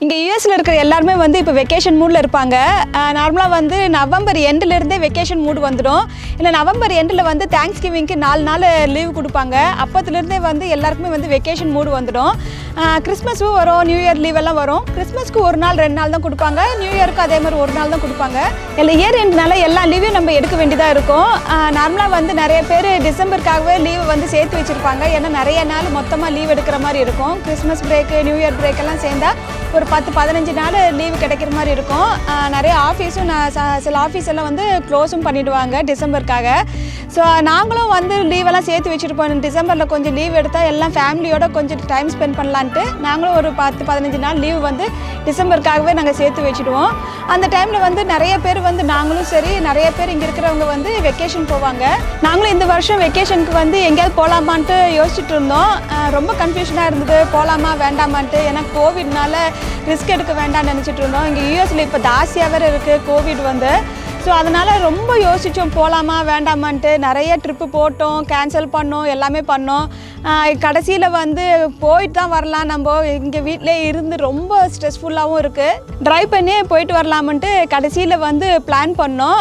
இங்கே யூஎஸில் இருக்கிற எல்லாருமே வந்து இப்போ வெக்கேஷன் மூடில் இருப்பாங்க. நார்மலாக வந்து நவம்பர் எண்டுலேருந்தே வெக்கேஷன் மூடு வந்துடும். இல்லை நவம்பர் எண்டில் வந்து தேங்க்ஸ் கிவிங்க்கு 4 நாள் லீவு கொடுப்பாங்க. அப்போத்துலேருந்தே வந்து எல்லாருக்குமே வந்து வெக்கேஷன் மூடு வந்துடும். கிறிஸ்மஸும் வரும், நியூ இயர் லீவெல்லாம் வரும். கிறிஸ்மஸ்க்கு 1 நாள் 2 நாள் தான் கொடுப்பாங்க. நியூ இயருக்கு அதே மாதிரி 1 நாள் தான் கொடுப்பாங்க. இல்லை இயர் எண்டுனால எல்லா லீவையும் நம்ம எடுக்க வேண்டியதாக இருக்கும். நார்மலாக வந்து நிறைய பேர் டிசம்பருக்காகவே லீவை வந்து சேர்த்து வச்சுருப்பாங்க. ஏன்னா நிறைய நாள் மொத்தமாக லீவ் எடுக்கிற மாதிரி இருக்கும். கிறிஸ்மஸ் பிரேக்கு, நியூ இயர் பிரேக்கெல்லாம் சேர்ந்தால் ஒரு 10-15 நாள் லீவு கிடைக்கிற மாதிரி இருக்கும். நிறைய ஆஃபீஸும் சில ஆஃபீஸ் எல்லாம் வந்து க்ளோஸும் பண்ணிவிடுவாங்க டிசம்பருக்காக. ஸோ நாங்களும் வந்து லீவெல்லாம் சேர்த்து வச்சுருப்போம். டிசம்பரில் கொஞ்சம் லீவ் எடுத்தால் எல்லாம் ஃபேமிலியோட கொஞ்சம் டைம் ஸ்பெண்ட் பண்ணலான்ட்டு நாங்களும் ஒரு 10-15 நாள் லீவு வந்து டிசம்பருக்காகவே நாங்கள் சேர்த்து வச்சுடுவோம். அந்த டைமில் வந்து நிறைய பேர் வந்து நாங்களும் சரி நிறைய பேர் இங்கே இருக்கிறவங்க வந்து வெக்கேஷன் போவாங்க. நாங்களும் இந்த வருஷம் வெக்கேஷனுக்கு வந்து எங்கேயாவது போகலாமான்ட்டு யோசிச்சுட்டு இருந்தோம். ரொம்ப கன்ஃபியூஷனாக இருந்தது, போகலாமா வேண்டாமான்ட்டு. ஏன்னா கோவிட்னால ரிஸ்க் எடுக்க வேண்டாம்னு நினச்சிட்டு இருந்தோம். இங்கே யூஎஸில் இப்போ ஜாஸ்தியாக வேறு இருக்குது கோவிட் வந்து. ஸோ அதனால் ரொம்ப யோசித்தோம் போகலாமா வேண்டாமான்ட்டு. நிறைய ட்ரிப்பு போட்டோம், கேன்சல் பண்ணோம், எல்லாமே பண்ணோம். கடைசியில் வந்து போயிட்டு தான் வரலாம், நம்ம இங்கே வீட்டிலே இருந்து ரொம்ப ஸ்ட்ரெஸ்ஃபுல்லாகவும் இருக்குது, ட்ரைவ் பண்ணி போயிட்டு வரலாமன்ட்டு கடைசியில் வந்து பிளான் பண்ணோம்.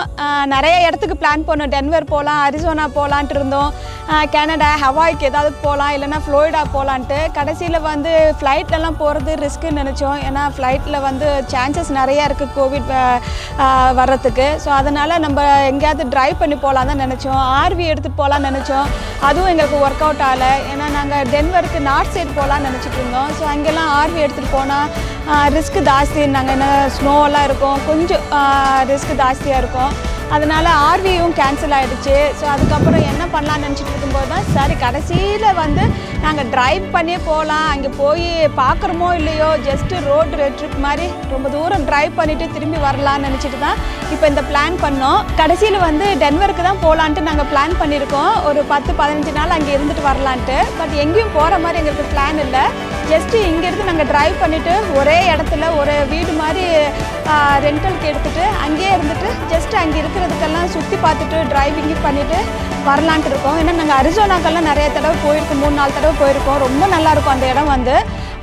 நிறைய இடத்துக்கு பிளான் பண்ணோம். டென்வர் போகலாம், அரிசோனா போகலான்ட்டு இருந்தோம், கனடா ஹவாய்க்கு ஏதாவது போகலாம், இல்லைனா ஃப்ளோரிடா போகலான்ட்டு. கடைசியில் வந்து ஃப்ளைட்லலாம் போகிறது ரிஸ்க்குன்னு நினச்சோம். ஏன்னா ஃப்ளைட்டில் வந்து சான்சஸ் நிறையா இருக்குது கோவிட் வர்றதுக்கு. ஸோ அதனால் நம்ம எங்கேயாவது ட்ரைவ் பண்ணி போகலாம் தான் நினச்சோம். ஆர்வி எடுத்துகிட்டு போகலான்னு நினச்சோம். அதுவும் எங்களுக்கு ஒர்க் அவுட் ஆகலை. ஏன்னா நாங்கள் டென்வருக்கு நார்த் சைடு போகலான்னு நினச்சிட்டு இருந்தோம். ஸோ அங்கெல்லாம் ஆர்வி எடுத்துகிட்டு போனால் ரிஸ்க்கு ஜாஸ்தி. நாங்கள் என்ன ஸ்னோவெல்லாம் இருக்கும், கொஞ்சம் ரிஸ்க்கு ஜாஸ்தியாக இருக்கும். அதனால் ஆர்வியும் கேன்சல் ஆகிடுச்சு. ஸோ அதுக்கப்புறம் என்ன பண்ணலான்னு நினச்சிட்டு இருக்கும்போது தான் சரி கடைசியில் வந்து நாங்கள் ட்ரைவ் பண்ணியே போகலாம், அங்கே போய் பார்க்குறோமோ இல்லையோ ஜஸ்ட்டு ரோடு ட்ரிப் மாதிரி ரொம்ப தூரம் ட்ரைவ் பண்ணிவிட்டு திரும்பி வரலான்னு நினச்சிட்டு தான் இப்போ இந்த பிளான் பண்ணோம். கடைசியில் வந்து டென்வருக்கு தான் போகலான்ட்டு நாங்கள் பிளான் பண்ணியிருக்கோம். ஒரு 10-15 நாள் அங்கே இருந்துட்டு வரலான்ட்டு. பட் எங்கேயும் போகிற மாதிரி எங்களுக்கு பிளான் இல்லை. ஜஸ்ட்டு இங்கேருந்து நாங்கள் ட்ரைவ் பண்ணிவிட்டு ஒரே இடத்துல ஒரு வீடு மாதிரி ரெண்டலுக்கு எடுத்துகிட்டு அங்கேயே இருந்துட்டு ஜஸ்ட்டு அங்கே இருக்கிறதுக்கெல்லாம் சுற்றி பார்த்துட்டு டிரைவிங்கு பண்ணிவிட்டு வரலான்ட்டு இருக்கோம். ஏன்னா நாங்கள் அரிசோனாக்கெல்லாம் நிறைய தடவை போயிருக்கோம், 3-4 தடவை போயிருக்கோம். ரொம்ப நல்லாயிருக்கும் அந்த இடம் வந்து.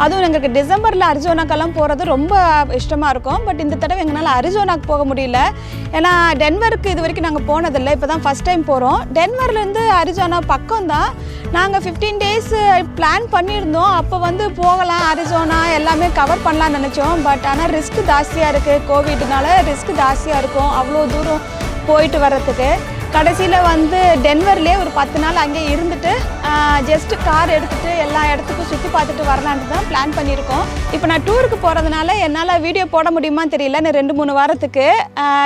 அதுவும் எங்களுக்கு டிசம்பரில் அரிசோனாக்கெல்லாம் போகிறது ரொம்ப இஷ்டமாக இருக்கும். பட் இந்த தடவை எங்களால் அரிசோனாக்கு போக முடியல. ஏன்னா டென்வருக்கு இது வரைக்கும் நாங்கள் போனதில்லை, இப்போ தான் ஃபஸ்ட் டைம் போகிறோம். டென்வர்லேருந்து அரிசோனா பக்கம் தான். நாங்கள் 15 டேஸ் பிளான் பண்ணியிருந்தோம். அப்போ வந்து போகலாம், அரிசோனா எல்லாமே கவர் பண்ணலான்னு நினச்சோம். பட் ஆனால் ரிஸ்க் ஜாஸ்தியாக இருக்குது, கோவிட்னால ரிஸ்க் ஜாஸ்தியாக இருக்கும் அவ்வளோ தூரம் போயிட்டு வர்றதுக்கு. கடைசியில் வந்து டென்வர்லேயே ஒரு 10 நாள் அங்கே இருந்துட்டு ஜஸ்ட்டு கார் எடுத்துகிட்டு எல்லா இடத்துக்கும் சுற்றி பார்த்துட்டு வரலான்ட்டு தான் பிளான் பண்ணியிருக்கோம். இப்போ நான் டூருக்கு போகிறதுனால என்னால் வீடியோ போட முடியுமான்னு தெரியல. நான் 2-3 வாரத்துக்கு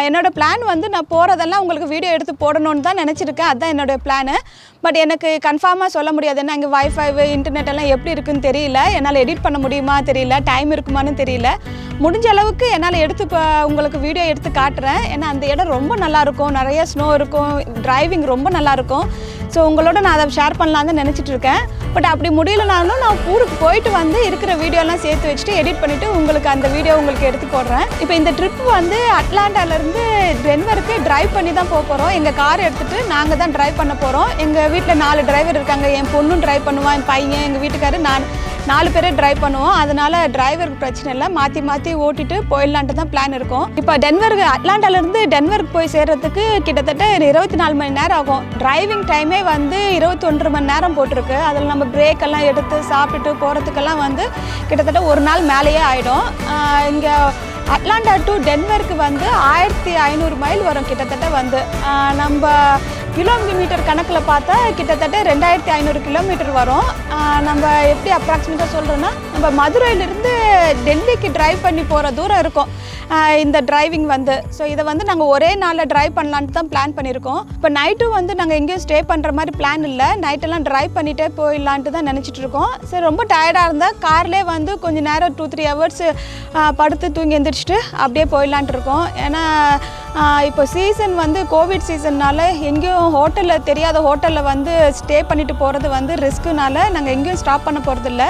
என்னோடய பிளான் வந்து நான் போகிறதெல்லாம் உங்களுக்கு வீடியோ எடுத்து போடணுன்னு தான் நினச்சிருக்கேன். அதுதான் என்னோடய பிளானு. பட் எனக்கு கன்ஃபார்மாக சொல்ல முடியாது. ஏன்னா இங்கே வைஃபை இன்டர்நெட் எல்லாம் எப்படி இருக்குன்னு தெரியல. என்னால் எடிட் பண்ண முடியுமா தெரியல, டைம் இருக்குமான்னு தெரியல. முடிஞ்ச அளவுக்கு என்னால் எடுத்து உங்களுக்கு வீடியோ எடுத்து காட்டுறேன். ஏன்னா அந்த இடம் ரொம்ப நல்லாயிருக்கும், நிறைய ஸ்னோ இருக்கும், டிரைவிங் ரொம்ப நல்லாயிருக்கும். ஸோ உங்களோட நான் அதை ஷேர் பண்ணலான்னு தான் நினச்சிட்டு இருக்கேன். பட் அப்படி முடியலனாலும் நான் ஊருக்கு போயிட்டு வந்து இருக்கிற வீடியோலாம் சேர்த்து வச்சுட்டு எடிட் பண்ணிவிட்டு உங்களுக்கு அந்த வீடியோ உங்களுக்கு எடுத்து போடுறேன். இப்போ இந்த ட்ரிப் வந்து அட்லாண்டாலேருந்து டென்வருக்கு ட்ரைவ் பண்ணி தான் போக போகிறோம். எங்கள் கார் எடுத்துகிட்டு நாங்கள் தான் ட்ரைவ் பண்ண போகிறோம். எங்கள் வீட்டில் 4 டிரைவர் இருக்காங்க. என் பொண்ணும் ட்ரைவ் பண்ணுவான், என் பையன், எங்கள் வீட்டுக்காரர், நான் 4 பேரே ட்ரைவ் பண்ணுவோம். அதனால் டிரைவருக்கு பிரச்சனை இல்லை, மாற்றி மாற்றி ஓட்டிட்டு போயிடலான்ட்டு தான் பிளான் இருக்கும். இப்போ டென்வருக்கு அட்லாண்டாலேருந்து டென்வருக்கு போய் சேர்கிறதுக்கு கிட்டத்தட்ட 24 மணி நேரம் ஆகும். டிரைவிங் டைமே வந்து 21 மணி நேரம் போட்டிருக்கு. அதில் நம்ம பிரேக்கெல்லாம் எடுத்து சாப்பிட்டுட்டு போகிறதுக்கெல்லாம் வந்து கிட்டத்தட்ட ஒரு நாள் மேலேயே ஆகிடும். இங்கே அட்லாண்டா டு டென்வருக்கு வந்து 1500 மைல் வரும் கிட்டத்தட்ட. வந்து நம்ம கிலோமீட்டர் கணக்கில் பார்த்தா கிட்டத்தட்ட 2500 கிலோமீட்டர் வரும். நம்ம எப்படி அப்ராக்சிமேட்டாக சொல்கிறோன்னா, நம்ம மதுரையிலேருந்து டெல்லிக்கு ட்ரைவ் பண்ணி போகிற தூரம் இருக்கும் இந்த டிரைவிங் வந்து. ஸோ இதை வந்து நாங்கள் ஒரே நாளில் ட்ரைவ் பண்ணலான்ட்டு தான் பிளான் பண்ணியிருக்கோம். இப்போ நைட்டும் வந்து நாங்கள் எங்கேயும் ஸ்டே பண்ணுற மாதிரி பிளான் இல்லை. நைட்டெல்லாம் ட்ரைவ் பண்ணிகிட்டே போயிடலான்ட்டு தான் நினச்சிட்டு இருக்கோம். சரி ரொம்ப டயர்டாக இருந்தால் கார்லேயே வந்து கொஞ்சம் நேரம் 2-3 ஹவர்ஸ் படுத்து தூங்கி எந்திரிச்சிட்டு அப்படியே போயிடலான்ட்டு இருக்கோம். ஏன்னா இப்போ சீசன் வந்து கோவிட் சீசன்னால் எங்கேயும் ஹோட்டலில் தெரியாத ஹோட்டலில் வந்து ஸ்டே பண்ணிவிட்டு போகிறது வந்து ரிஸ்க்குனால நாங்கள் எங்கேயும் ஸ்டாப் பண்ண போகிறதில்ல.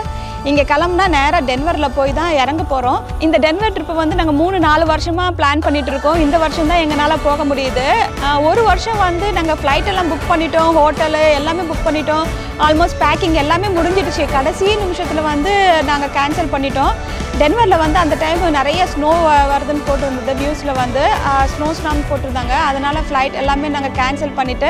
இங்கே கிளம்புனா நேராக டென்வரில் போய் தான் இறங்க போகிறோம். இந்த டென்வர் ட்ரிப்பை வந்து நாங்கள் 3-4 வருஷமாக பிளான் பண்ணிகிட்டு இருக்கோம். இந்த வருஷம் தான் எங்களால் போக முடியுது. ஒரு வருஷம் வந்து நாங்கள் ஃப்ளைட்டெல்லாம் புக் பண்ணிட்டோம், ஹோட்டலு எல்லாமே புக் பண்ணிட்டோம். ஆல்மோஸ்ட் பேக்கிங் எல்லாமே முடிஞ்சிடுச்சு. கடைசி நிமிஷத்தில் வந்து நாங்கள் கேன்சல் பண்ணிட்டோம். டென்வரில் வந்து அந்த டைம் நிறைய ஸ்னோ வருதுன்னு போட்டிருந்தது நியூஸில் வந்து ஸ்னோ ஸ்டாம் போட்டிருந்தாங்க. அதனால் ஃப்ளைட் எல்லாமே நாங்கள் கேன்சல் பண்ணிவிட்டு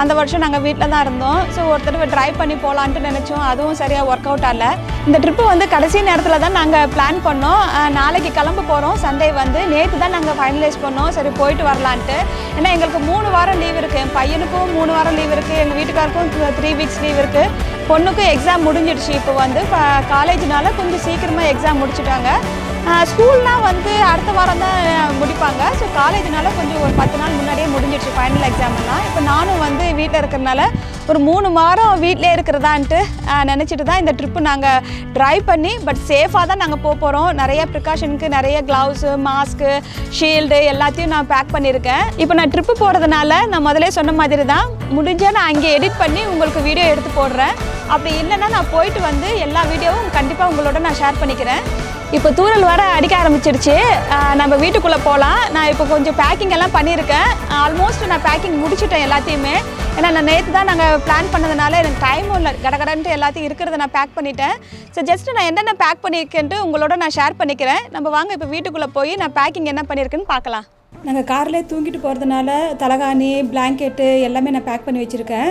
அந்த வருஷம் நாங்கள் வீட்டில் தான் இருந்தோம். ஸோ ஒரு தடவை ட்ரைவ் பண்ணி போகலான்ட்டு நினச்சோம். அதுவும் சரியாக ஒர்க் அவுட் ஆகல. இந்த ட்ரிப்பு வந்து கடைசி நேரத்தில் தான் நாங்கள் பிளான் பண்ணோம். நாளைக்கு கிளம்ப போகிறோம் சண்டே வந்து. நேற்று தான் நாங்கள் ஃபைனலைஸ் பண்ணோம் சரி போயிட்டு வரலான்ட்டு. ஏன்னா எங்களுக்கு 3 வாரம் லீவ் இருக்குது. என் பையனுக்கும் 3 வாரம் லீவ் இருக்குது. எங்கள் வீட்டுக்காருக்கும் 3 வீக்ஸ் லீவ் இருக்குது. பொண்ணுக்கும் எக்ஸாம் முடிஞ்சிடுச்சு. இப்போ வந்து காலேஜ்னால கொஞ்சம் சீக்கிரமாக எக்ஸாம் முடிச்சுட்டாங்க. ஸ்கூல்னால் வந்து அடுத்த வாரம் தான் முடிப்பாங்க. ஸோ காலேஜ்னால கொஞ்சம் ஒரு 10 நாள் முன்னாடியே முடிஞ்சிடுச்சு ஃபைனல் எக்ஸாம்லாம். இப்போ நானும் வந்து வீட்டில் இருக்கிறனால ஒரு 3 வாரம் வீட்டிலே இருக்கிறதான்ட்டு நினச்சிட்டு தான் இந்த ட்ரிப்பு நாங்கள் ட்ரைவ் பண்ணி பட் சேஃபாக தான் நாங்கள் போகிறோம். நிறைய ப்ரிகாஷனுக்கு நிறைய க்ளவுஸு, மாஸ்க்கு, ஷீல்டு எல்லாத்தையும் நான் பேக் பண்ணியிருக்கேன். இப்போ நான் ட்ரிப்பு போகிறதுனால நான் முதலே சொன்ன மாதிரி தான் முடிஞ்சால் நான் அங்கே எடிட் பண்ணி உங்களுக்கு வீடியோ எடுத்து போடுறேன். அப்படி இல்லைன்னா நான் போயிட்டு வந்து எல்லா வீடியோவும் கண்டிப்பாக உங்களோட நான் ஷேர் பண்ணிக்கிறேன். இப்போ தூரல் வர அடிக்க ஆரம்பிச்சிருச்சு. நம்ம வீட்டுக்குள்ளே போகலாம். நான் இப்போ கொஞ்சம் பேக்கிங் எல்லாம் பண்ணியிருக்கேன். ஆல்மோஸ்ட் நான் பேக்கிங் முடிச்சுட்டேன் எல்லாத்தையுமே. ஏன்னா நான் நேற்று தான் நாங்கள் பிளான் பண்ணதுனால எனக்கு டைமும் இல்லை. கடகடன்ட்டு எல்லாத்தையும் இருக்கிறத நான் பேக் பண்ணிட்டேன். ஸோ ஜஸ்ட்டு நான் என்னென்ன பேக் பண்ணியிருக்கேன்ட்டு உங்களோட நான் ஷேர் பண்ணிக்கிறேன். நம்ம வாங்க இப்போ வீட்டுக்குள்ளே போய் நான் பேக்கிங் என்ன பண்ணியிருக்கேன்னு பார்க்கலாம். நாங்கள் கார்லேயே தூங்கிட்டு போகிறதுனால தலகாணி, பிளாங்கெட்டு எல்லாமே நான் பேக் பண்ணி வச்சுருக்கேன்.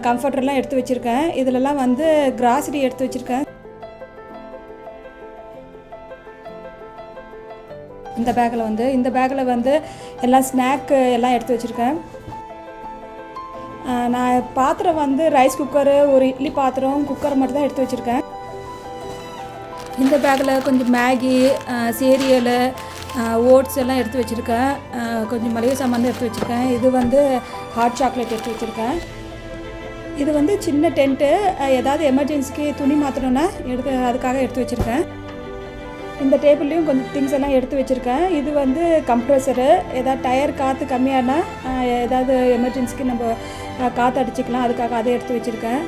கம்ஃபர்டர்லாம் எடுத்து வச்சுருக்கேன். இதிலலாம் வந்து கிராசரி எடுத்து வச்சுருக்கேன். இந்த பேக்கில் வந்து எல்லாம் ஸ்நாக்கு எல்லாம் எடுத்து வச்சுருக்கேன். நான் பாத்திரம் வந்து ரைஸ் குக்கரு, ஒரு இட்லி பாத்திரம், குக்கர் மட்டும் தான் எடுத்து வச்சுருக்கேன். இந்த பேக்கில் கொஞ்சம் மேகி, சீரியலு, ஓட்ஸ் எல்லாம் எடுத்து வச்சுருக்கேன். கொஞ்சம் மளிகை சாமான் எடுத்து வச்சுருக்கேன். இது வந்து ஹாட் சாக்லேட் எடுத்து வச்சுருக்கேன். இது வந்து சின்ன டென்ட்டு, ஏதாவது எமர்ஜென்சிக்கு துணி மாற்றணுன்னா அதுக்காக எடுத்து வச்சுருக்கேன். இந்த டேபிள்லேயும் கொஞ்சம் திங்ஸ் எல்லாம் எடுத்து வச்சுருக்கேன். இது வந்து கம்ப்ரெசரு, ஏதாவது டயர் காற்று கம்மியானா ஏதாவது எமர்ஜென்சிக்கு நம்ம காற்று அடிச்சிக்கலாம், அதுக்காக அதை எடுத்து வச்சுருக்கேன்.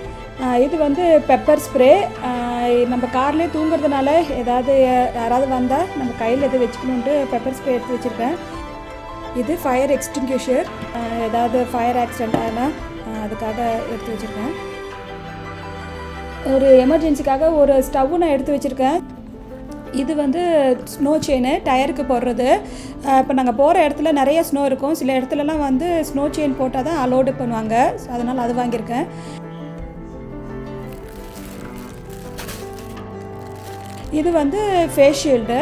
இது வந்து பெப்பர் ஸ்ப்ரே. நம்ம கார்லேயே தூங்குறதுனால ஏதாவது யாராவது வந்தால் நம்ம கையில் எது வச்சுக்கணுன்ட்டு பெப்பர் ஸ்ப்ரே எடுத்து வச்சுருக்கேன். இது ஃபயர் எக்ஸ்டிங்யூஷர், ஏதாவது ஃபயர் ஆக்சிடென்ட் ஆனால் அதுக்காக எடுத்து வச்சுருக்கேன். ஒரு எமர்ஜென்சிக்காக ஒரு ஸ்டவ்வு நான் எடுத்து வச்சுருக்கேன். இது வந்து ஸ்னோ செயினு, டயருக்கு போடுறது. இப்போ நாங்கள் போகிற இடத்துல நிறைய ஸ்னோ இருக்கும். சில இடத்துலலாம் வந்து ஸ்னோ செயின் போட்டால் தான் அலோடு பண்ணுவாங்க. ஸோ அதனால் அது வாங்கியிருக்கேன். இது வந்து ஃபேஸ் ஷீல்டு.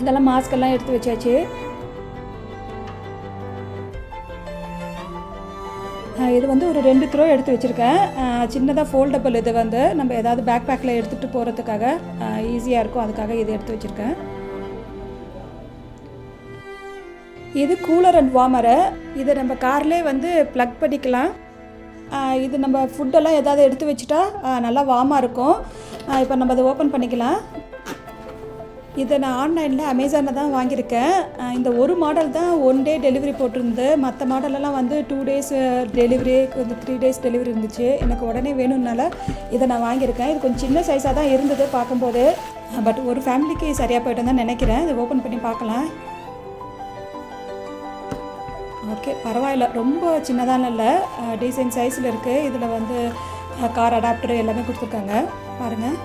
இதெல்லாம் மாஸ்கெல்லாம் எடுத்து வச்சாச்சு. இது வந்து ஒரு 2 த்ரோ எடுத்து வச்சுருக்கேன். சின்னதாக ஃபோல்டபுள். இது வந்து நம்ம ஏதாவது பேக் பேக்கில் எடுத்துகிட்டு போகிறதுக்காக ஈஸியாக இருக்கும், அதுக்காக இது எடுத்து வச்சுருக்கேன். இது கூலர் அண்ட் வார்மரு. இதை நம்ம கார்லேயே வந்து ப்ளக் பண்ணிக்கலாம். இது நம்ம ஃபுட்டெல்லாம் ஏதாவது எடுத்து வச்சுட்டா நல்லா வார்மாக இருக்கும். இப்போ நம்ம அதை ஓப்பன் பண்ணிக்கலாம். இதை நான் ஆன்லைனில் அமேசானில் தான் வாங்கியிருக்கேன். இந்த ஒரு மாடல் தான் 1 டே டெலிவரி போட்டிருந்து. மற்ற மாடலெல்லாம் வந்து 2 டேஸ் டெலிவரி, கொஞ்சம் 3 டேஸ் டெலிவரி இருந்துச்சு. எனக்கு உடனே வேணும்னால இதை நான் வாங்கியிருக்கேன். இது கொஞ்சம் சின்ன சைஸாக தான் இருந்தது பார்க்கும்போது. பட் ஒரு ஃபேமிலிக்கு சரியாக போய்ட்டு தான் நினைக்கிறேன். இதை ஓப்பன் பண்ணி பார்க்கலாம். ஓகே, பரவாயில்ல, ரொம்ப சின்னதான இல்லை, டீசென்ட் சைஸில் இருக்குது. இதில் வந்து கார் அடாப்டர் எல்லாமே கொடுத்துருக்காங்க பாருங்கள்.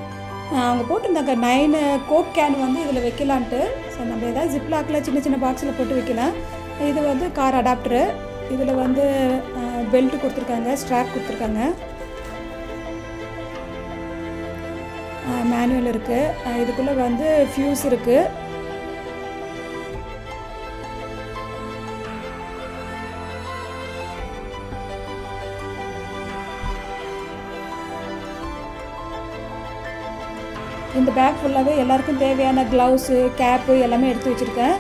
அவங்க போட்டிருந்தாங்க 9 கோக் கேன் வந்து இதில் வைக்கலான்ட்டு. ஸோ நம்ம ஏதாவது ஜிப்லாக்கில் சின்ன சின்ன பாக்ஸில் போட்டு வைக்கலாம். இது வந்து கார் அடாப்டரு. இதில் வந்து பெல்ட் கொடுத்துருக்காங்க, ஸ்ட்ராப் கொடுத்துருக்காங்க, மேனுவல் இருக்குது. இதுக்குள்ளே வந்து ஃபியூஸ் இருக்குது. இந்த பேக் ஃபுல்லாகவே எல்லாருக்கும் தேவையான க்ளவுஸு, கேப்பு எல்லாமே எடுத்து வச்சுருக்கேன்.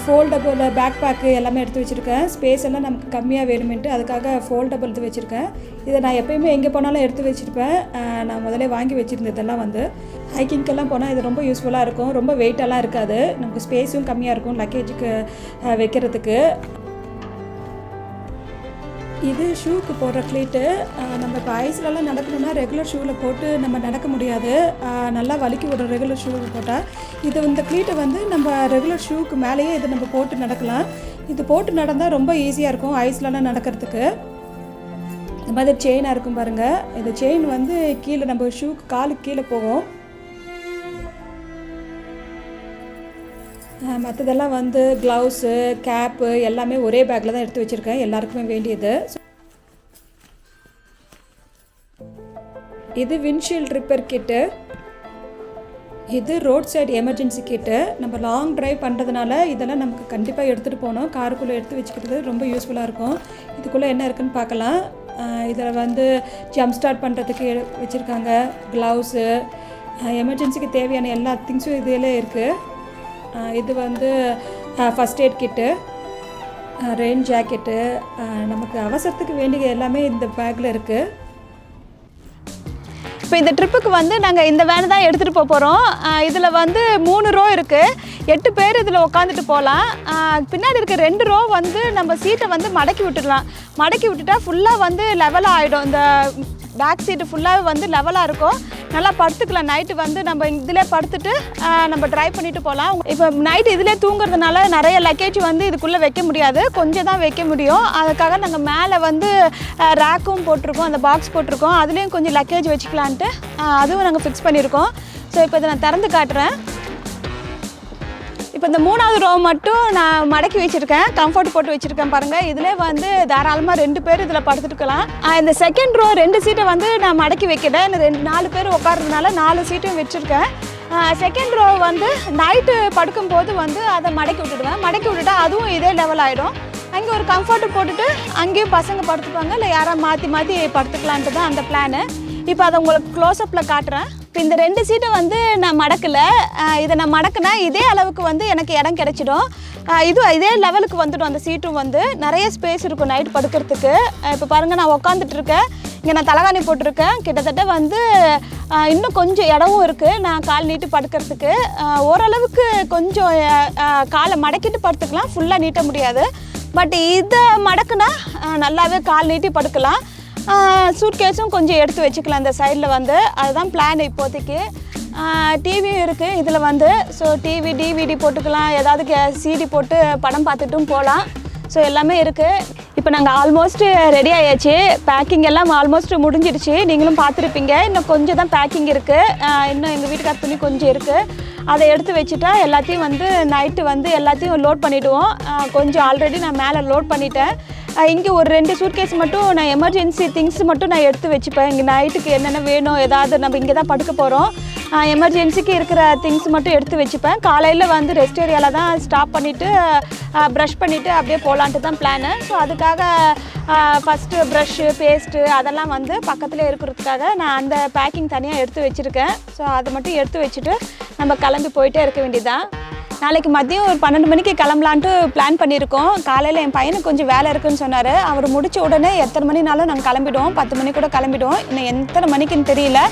ஃபோல்டபுள் பேக் பேக்கு எல்லாமே எடுத்து வச்சுருக்கேன். ஸ்பேஸ் எல்லாம் நமக்கு கம்மியாக வேணுமென்ட்டு அதுக்காக ஃபோல்டபுள் எடுத்து வச்சுருக்கேன். இதை நான் எப்போயுமே எங்கே போனாலும் எடுத்து வச்சுருப்பேன். நான் முதலே வாங்கி வச்சுருந்ததெல்லாம் வந்து ஹைக்கிங்க்கெல்லாம் போனால் இது ரொம்ப யூஸ்ஃபுல்லாக இருக்கும். ரொம்ப வெயிட்டெல்லாம் இருக்காது, நமக்கு ஸ்பேஸும் கம்மியாக இருக்கும் லக்கேஜுக்கு வைக்கிறதுக்கு. இது ஷூக்கு போடுற க்ளீட்டு. நம்ம இப்போ ஐஸ்லலாம் நடக்கணும்னா ரெகுலர் ஷூவில் போட்டு நம்ம நடக்க முடியாது, நல்லா வலிக்கி விடுற ரெகுலர் ஷூவில் போட்டால். இது இந்த க்ளீட்டை வந்து நம்ம ரெகுலர் ஷூக்கு மேலேயே இது நம்ம போட்டு நடக்கலாம். இது போட்டு நடந்தால் ரொம்ப ஈஸியாக இருக்கும் ஐஸ்லலாம் நடக்கிறதுக்கு. இந்த மாதிரி செயினாக இருக்கும் பாருங்கள். இந்த செயின் வந்து கீழே நம்ம ஷூக்கு காலுக்கு கீழே போகும். மற்றதெல்லாம் வந்து க்ளவுஸு, கேப்பு எல்லாமே ஒரே பேக்கில் தான் எடுத்து வச்சுருக்கேன், எல்லாருக்குமே வேண்டியது. இது விண்ட்ஷீல்ட் ரிப்பேர் கிட்டு. இது ரோட் சைடு எமர்ஜென்சி கிட்டு. நம்ம லாங் ட்ரைவ் பண்ணுறதுனால இதெல்லாம் நமக்கு கண்டிப்பாக எடுத்துகிட்டு போகணும். காருக்குள்ளே எடுத்து வச்சுக்கிறது ரொம்ப யூஸ்ஃபுல்லாக இருக்கும். இதுக்குள்ளே என்ன இருக்குதுன்னு பார்க்கலாம். இதில் வந்து ஜம்ப் ஸ்டார்ட் பண்ணுறதுக்கு வச்சுருக்காங்க, க்ளவுஸு, எமர்ஜென்சிக்கு தேவையான எல்லா திங்ஸும் இதில் இருக்குது. இது வந்து first aid kit, rain jacket, நமக்கு அவசரத்துக்கு வேண்டிய எல்லாமே இந்த பேக்கில் இருக்குது. இப்போ இந்த ட்ரிப்புக்கு வந்து நாங்கள் இந்த வேனை தான் எடுத்துகிட்டு போகிறோம். இதில் வந்து 3 ரோ இருக்குது, 8 பேர் இதில் உட்காந்துட்டு போகலாம். பின்னாடி இருக்க 2 ரோ வந்து நம்ம சீட்டை வந்து மடக்கி விட்டுடலாம். மடக்கி விட்டுட்டா ஃபுல்லாக வந்து லெவலாக ஆகிடும். இந்த பேக் சீட்டு ஃபுல்லாக வந்து லெவலாக இருக்கும், நல்லா படுத்துக்கலாம். நைட்டு வந்து நம்ம இதிலே படுத்துட்டு நம்ம ட்ரைவ் பண்ணிட்டு போகலாம். இப்போ நைட்டு இதிலே தூங்குறதுனால நிறைய லக்கேஜ் வந்து இதுக்குள்ளே வைக்க முடியாது, கொஞ்சம் தான் வைக்க முடியும். அதுக்காக நாங்கள் மேலே வந்து ரேக்கும் போட்டிருக்கோம், அந்த பாக்ஸ் போட்டிருக்கோம், அதுலேயும் கொஞ்சம் லக்கேஜ் வச்சுக்கலான்ட்டு அதுவும் நாங்கள் ஃபிக்ஸ் பண்ணியிருக்கோம். ஸோ இப்போ இதை நான் திறந்து காட்டுறேன். இப்போ இந்த 3வது ரோ மட்டும் நான் மடக்கி வச்சுருக்கேன், கம்ஃபர்ட் போட்டு வச்சுருக்கேன் பாருங்கள். இதிலே வந்து தாராளமாக 2 பேர் இதில் படுத்துட்டுக்கலாம். இந்த செகண்ட் ரோ 2 சீட்டை வந்து நான் மடக்கி வைக்கிறேன். இந்த 4 பேர் உட்காரதுனால 4 சீட்டும் வச்சுருக்கேன். செகண்ட் ரோ வந்து நைட்டு படுக்கும்போது வந்து அதை மடக்கி விட்டுடுவேன். மடக்கி விட்டுட்டா அதுவும் இதே லெவல் ஆகிடும். அங்கே ஒரு கம்ஃபர்ட்டு போட்டுட்டு அங்கேயும் பசங்க படுத்துப்பாங்க, இல்லை யாராவது மாற்றி மாற்றி படுத்துக்கலான்ட்டு தான் அந்த பிளானு. இப்போ அதை உங்களுக்கு க்ளோஸ்அப்பில் காட்டுறேன். இப்போ இந்த 2 சீட்டை வந்து நான் மடக்கலை. இதை நான் மடக்குனா இதே அளவுக்கு வந்து எனக்கு இடம் கிடச்சிடும். இதே லெவலுக்கு வந்துடும். அந்த சீட்டும் வந்து நிறைய ஸ்பேஸ் இருக்கும் நைட் படுக்கிறதுக்கு. இப்போ பாருங்கள், நான் உட்காந்துட்ருக்கேன், இங்கே நான் தலகாணி போட்டிருக்கேன். கிட்டத்தட்ட வந்து இன்னும் கொஞ்சம் இடமும் இருக்குது நான் கால் நீட்டு படுக்கிறதுக்கு. ஓரளவுக்கு கொஞ்சம் காலை மடக்கிட்டு படுத்துக்கலாம், ஃபுல்லாக நீட்ட முடியாது. பட் இதை மடக்குனா நல்லாவே கால் நீட்டி படுக்கலாம். சூட்கேஸும் கொஞ்சம் எடுத்து வச்சுக்கலாம் இந்த சைடில் வந்து. அதுதான் பிளான் இப்போதைக்கு. டிவியும் இருக்குது இதில் வந்து. ஸோ டிவி, டிவிடி போட்டுக்கலாம், ஏதாவது சிடி போட்டு படம் பார்த்துட்டும் போகலாம். ஸோ எல்லாமே இருக்குது. இப்போ நாங்கள் ஆல்மோஸ்ட் ரெடி ஆயாச்சு. பேக்கிங் எல்லாம் ஆல்மோஸ்ட் முடிஞ்சிடுச்சு, நீங்களும் பார்த்துருப்பீங்க. இன்னும் கொஞ்சம் தான் பேக்கிங் இருக்குது. இன்னும் எங்கள் வீட்டுக்கார துணி கொஞ்சம் இருக்குது, அதை எடுத்து வச்சுட்டா எல்லாத்தையும் வந்து நைட்டு வந்து எல்லாத்தையும் லோட் பண்ணிவிடுவோம். கொஞ்சம் ஆல்ரெடி நான் மேலே லோட் பண்ணிட்டேன். இங்கே ஒரு 2 சூட்கேஸ் மட்டும் நான் எமர்ஜென்சி திங்ஸ் மட்டும் நான் எடுத்து வச்சுப்பேன். இங்கே நைட்டுக்கு என்னென்ன வேணும், ஏதாவது நம்ம இங்கே தான் படுக்க போகிறோம், எமர்ஜென்சிக்கு இருக்கிற திங்ஸ் மட்டும் எடுத்து வச்சுப்பேன். காலையில் வந்து ரெஸ்ட் ஏரியாவில் தான் ஸ்டாப் பண்ணிவிட்டு ப்ரஷ் பண்ணிவிட்டு அப்படியே போகலான்ட்டு தான் பிளானு. ஸோ அதுக்காக ஃபஸ்ட்டு ப்ரஷ்ஷு, பேஸ்ட்டு அதெல்லாம் வந்து பக்கத்துலேயே இருக்கிறதுக்காக நான் அந்த பேக்கிங் தனியாக எடுத்து வச்சுருக்கேன். ஸோ அதை மட்டும் எடுத்து வச்சுட்டு நம்ம கிளம்பி போயிட்டே இருக்க வேண்டியதுதான். நாளைக்கு மதியம் ஒரு 12 மணிக்கு கிளம்பலான்ட்டு பிளான் பண்ணியிருக்கோம். காலையில் என் பையனுக்கு கொஞ்சம் வேலை இருக்குதுன்னு சொன்னார். அவர் முடித்த உடனே எத்தனை மணினாலும் நாங்கள் கிளம்பிடுவோம், 10 மணி கூட கிளம்பிடுவோம். இன்னும் எத்தனை மணிக்குன்னு தெரியல.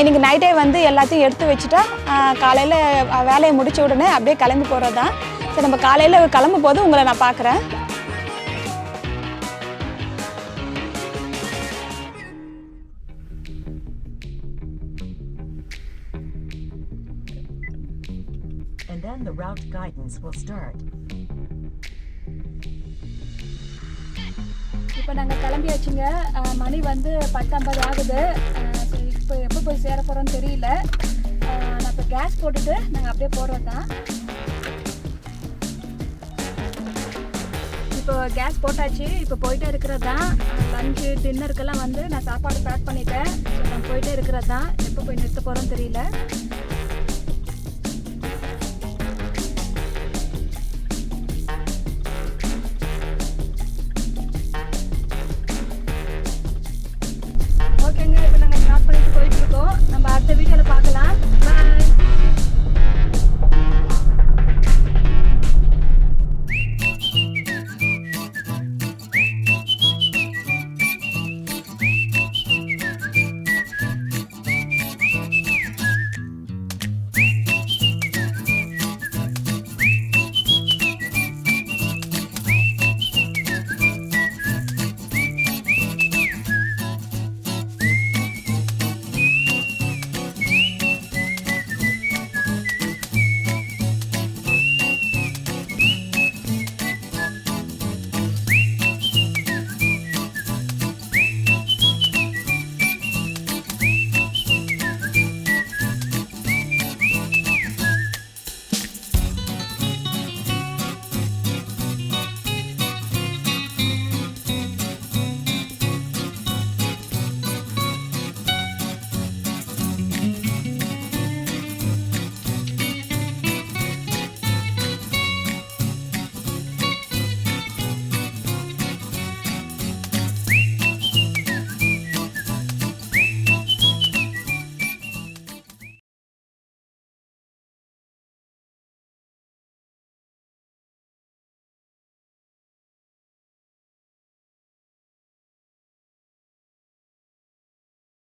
இன்றைக்கி நைட்டே வந்து எல்லாத்தையும் எடுத்து வச்சுட்டா காலையில் வேலையை முடித்த உடனே அப்படியே கிளம்பி போகிறது தான். சரி, நம்ம காலையில் கிளம்பும் போது உங்களை நான் பார்க்குறேன். And then the route guidance will start. இப்போ நாங்கள் கிளம்பியாச்சுங்க. மணி வந்து 10:50 ஆகுது. இப்போ எப்போ போய் சேர போகிறோன்னு தெரியல. நான் இப்போ கேஸ் போட்டுட்டு நாங்கள் அப்படியே போகிறது தான். இப்போ கேஸ் போட்டாச்சு, இப்போ போயிட்டே இருக்கிறது தான். லஞ்சு டின்னருக்கெல்லாம் வந்து நான் சாப்பாடு பேக் பண்ணிட்டேன். ஸோ நான் போயிட்டே இருக்கிறது தான். எப்போ போய் நிறுத்த போகிறோன்னு தெரியல.